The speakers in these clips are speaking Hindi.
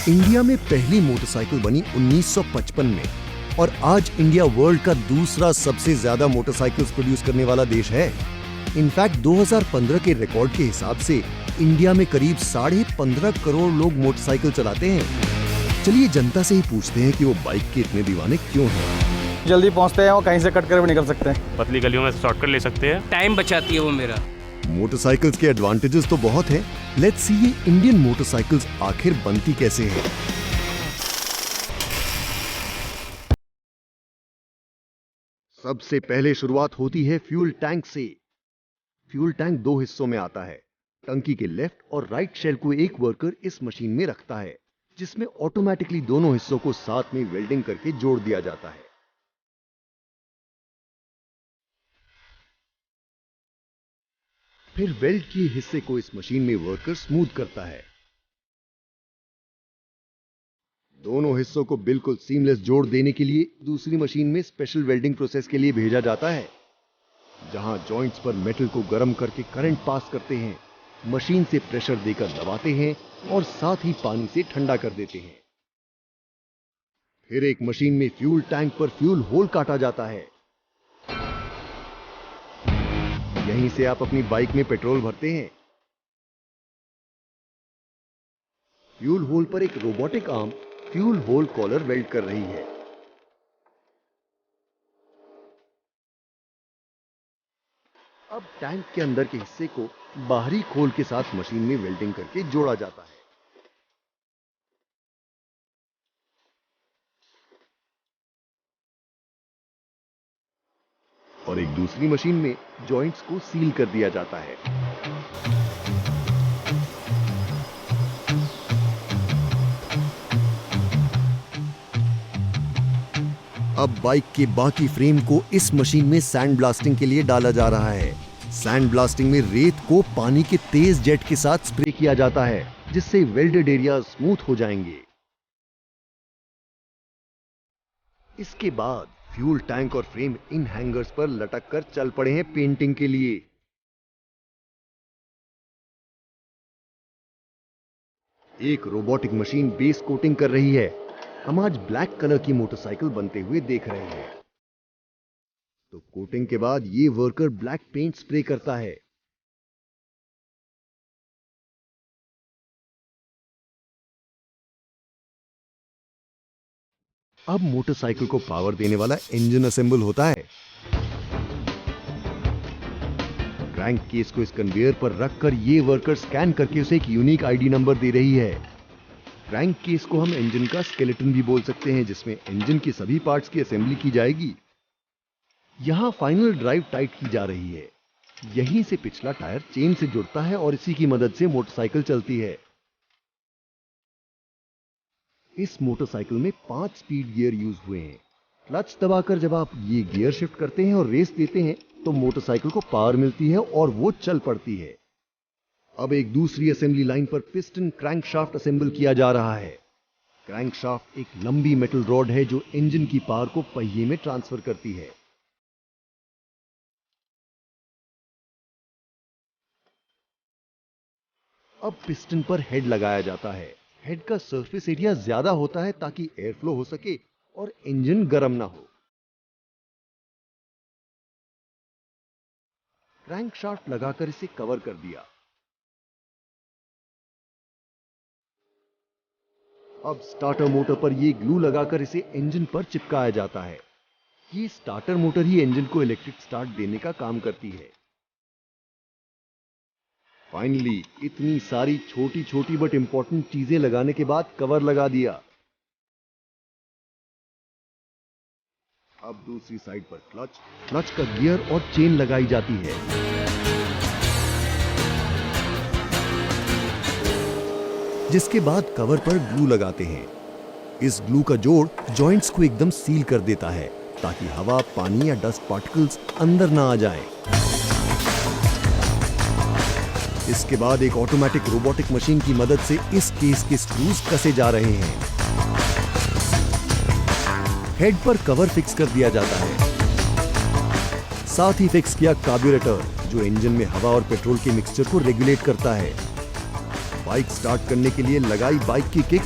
इंडिया में पहली मोटरसाइकिल बनी 1955 में और आज इंडिया वर्ल्ड का दूसरा सबसे ज्यादा मोटरसाइकिल्स प्रोड्यूस करने वाला देश है। इनफैक्ट 2015 के रिकॉर्ड के हिसाब से इंडिया में करीब 15.5 करोड़ लोग मोटरसाइकिल चलाते हैं। चलिए जनता से ही पूछते हैं कि वो बाइक के इतने दीवाने क्यों हैं। जल्दी पहुंचते हैं और कहीं से कट कर भी निकल सकते हैं। पतली गलियों में शॉर्टकट ले सकते हैं। टाइम बचाती है वो मेरा। मोटरसाइकिल्स के एडवांटेजेस तो बहुत हैं। लेट्स सी ये इंडियन मोटरसाइकिल्स आखिर बनती कैसे हैं। सबसे पहले शुरुआत होती है फ्यूल टैंक से। फ्यूल टैंक दो हिस्सों में आता है। टंकी के लेफ्ट और राइट शेल को एक वर्कर इस मशीन में रखता है, जिसमें ऑटोमेटिकली दोनों हिस्सों को साथ में वेल्डिंग करके जोड़ दिया जाता है। फिर वेल्ड किए हिस्से को इस मशीन में वर्कर स्मूथ करता है। दोनों हिस्सों को बिल्कुल सीमलेस जोड़ देने के लिए दूसरी मशीन में स्पेशल वेल्डिंग प्रोसेस के लिए भेजा जाता है, जहां जॉइंट्स पर मेटल को गर्म करके करंट पास करते हैं, मशीन से प्रेशर देकर दबाते हैं और साथ ही पानी से ठंडा कर देते हैं। फिर एक मशीन में फ्यूल टैंक पर फ्यूल होल काटा जाता है। यहीं से आप अपनी बाइक में पेट्रोल भरते हैं। फ्यूल होल पर एक robotic arm fuel hole collar weld कर रही है। अब टैंक के अंदर के हिस्से को बाहरी खोल के साथ मशीन में वेल्डिंग करके जोड़ा जाता है। और एक दूसरी मशीन में जॉइंट्स को सील कर दिया जाता है। अब बाइक के बाकी फ्रेम को इस मशीन में सैंड ब्लास्टिंग के लिए डाला जा रहा है। सैंड ब्लास्टिंग में रेत को पानी के तेज जेट के साथ स्प्रे किया जाता है, जिससे वेल्डेड एरिया स्मूथ हो जाएंगे। इसके बाद फ्यूल टैंक और फ्रेम इन हैंगर्स पर लटक कर चल पड़े हैं पेंटिंग के लिए। एक रोबोटिक मशीन बेस कोटिंग कर रही है। हम आज ब्लैक कलर की मोटरसाइकिल बनते हुए देख रहे हैं। तो कोटिंग के बाद ये वर्कर ब्लैक पेंट स्प्रे करता है। अब मोटरसाइकिल को पावर देने वाला इंजन असेंबल होता है। क्रैंक केस को इस कन्वेयर पर रखकर ये वर्कर स्कैन करके उसे एक यूनिक आईडी नंबर दे रही है। क्रैंक केस को हम इंजन का स्केलेटन भी बोल सकते हैं, जिसमें इंजन की सभी पार्ट्स की असेंबली की जाएगी। यहां फाइनल ड्राइव टाइट की जा रही है। यहीं से पिछला टायर चेन से जुड़ता है और इसी की मदद से मोटरसाइकिल चलती है। इस मोटरसाइकिल में 5 स्पीड गियर यूज हुए हैं। क्लच दबाकर जब आप ये गियर शिफ्ट करते हैं और रेस देते हैं तो मोटरसाइकिल को पावर मिलती है और वो चल पड़ती है। अब एक दूसरी असेंबली लाइन पर पिस्टन क्रैंकशाफ्ट असेंबल किया जा रहा है। क्रैंकशाफ्ट एक लंबी मेटल रॉड है जो इंजन की पावर को पहिए में ट्रांसफर करती है। अब पिस्टन पर हेड लगाया जाता है। हेड का सरफेस एरिया ज्यादा होता है ताकि एयर फ्लो हो सके और इंजन गर्म ना हो। क्रैंकशाफ्ट लगाकर इसे कवर कर दिया। अब स्टार्टर मोटर पर ये ग्लू लगाकर इसे इंजन पर चिपकाया जाता है। ये स्टार्टर मोटर ही इंजन को इलेक्ट्रिक स्टार्ट देने का काम करती है। फाइनली इतनी सारी छोटी छोटी बट इंपॉर्टेंट चीजें लगाने के बाद कवर लगा दिया। अब दूसरी साइड पर क्लच का गियर और चेन लगाई जाती है। जिसके बाद कवर पर ग्लू लगाते हैं। इस ग्लू का जोड़ जॉइंट्स को एकदम सील कर देता है ताकि हवा, पानी या डस्ट पार्टिकल्स अंदर ना आ जाए। इसके बाद एक ऑटोमेटिक रोबोटिक मशीन की मदद से इस केस के स्क्रूज कसे जा रहे हैं। हेड पर कवर फिक्स कर दिया जाता है। साथ ही फिक्स किया कार्ब्यूरेटर, जो इंजन में हवा और पेट्रोल के मिक्सचर को रेगुलेट करता है। बाइक स्टार्ट करने के लिए लगाई बाइक की किक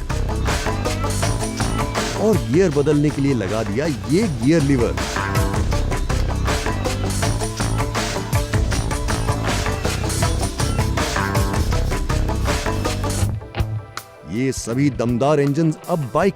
और गियर बदलने के लिए लगा दिया ये गियर लीवर। ये सभी दमदार इंजन्स अब बाइक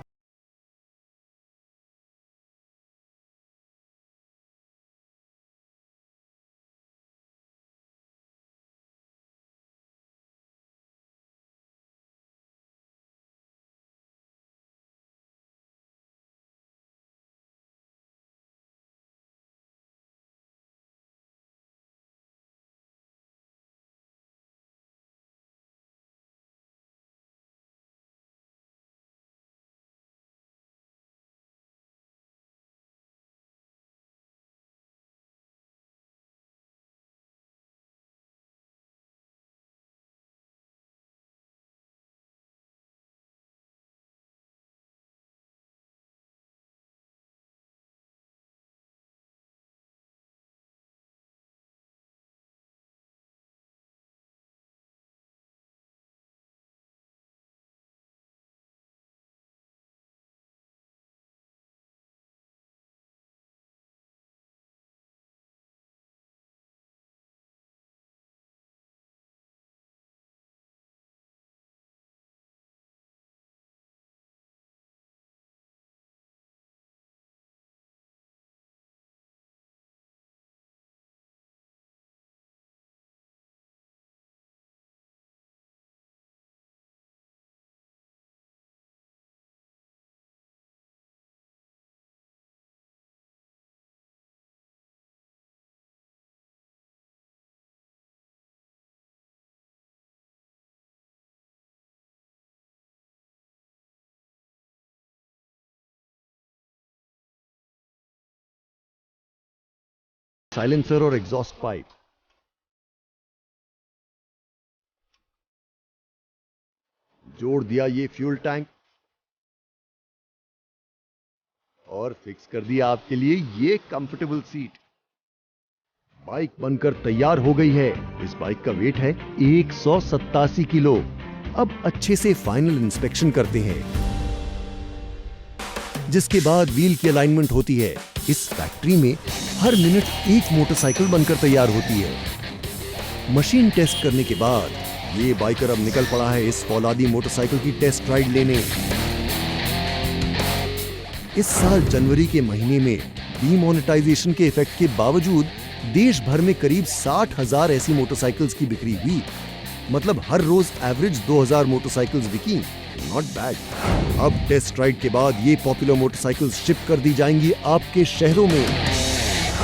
साइलेंसर और एग्जॉस्ट पाइप, जोड़ दिया ये फ्यूल टैंक और फिक्स कर दिया आपके लिए ये कंफर्टेबल सीट। बाइक बनकर तैयार हो गई है। इस बाइक का वेट है 187 किलो। अब अच्छे से फाइनल इंस्पेक्शन करते हैं, जिसके बाद व्हील की अलाइनमेंट होती है। इस फैक्ट्री में हर मिनट एक मोटरसाइकिल बनकर तैयार होती है। मशीन टेस्ट करने के बाद ये बाइकर अब निकल पड़ा है इस फौलादी मोटरसाइकिल की टेस्ट राइड लेने। इस साल जनवरी के महीने में डीमोनेटाइजेशन के इफेक्ट के बावजूद देश भर में करीब 60,000 ऐसी मोटरसाइकिल्स की बिक्री हुई। मतलब हर रोज एवरेज 2,000 मोटरसाइकिल्स बिकी। Not bad. अब टेस्ट राइड के बाद ये पॉपुलर मोटरसाइकिल्स शिप कर दी जाएंगी आपके शहरों में।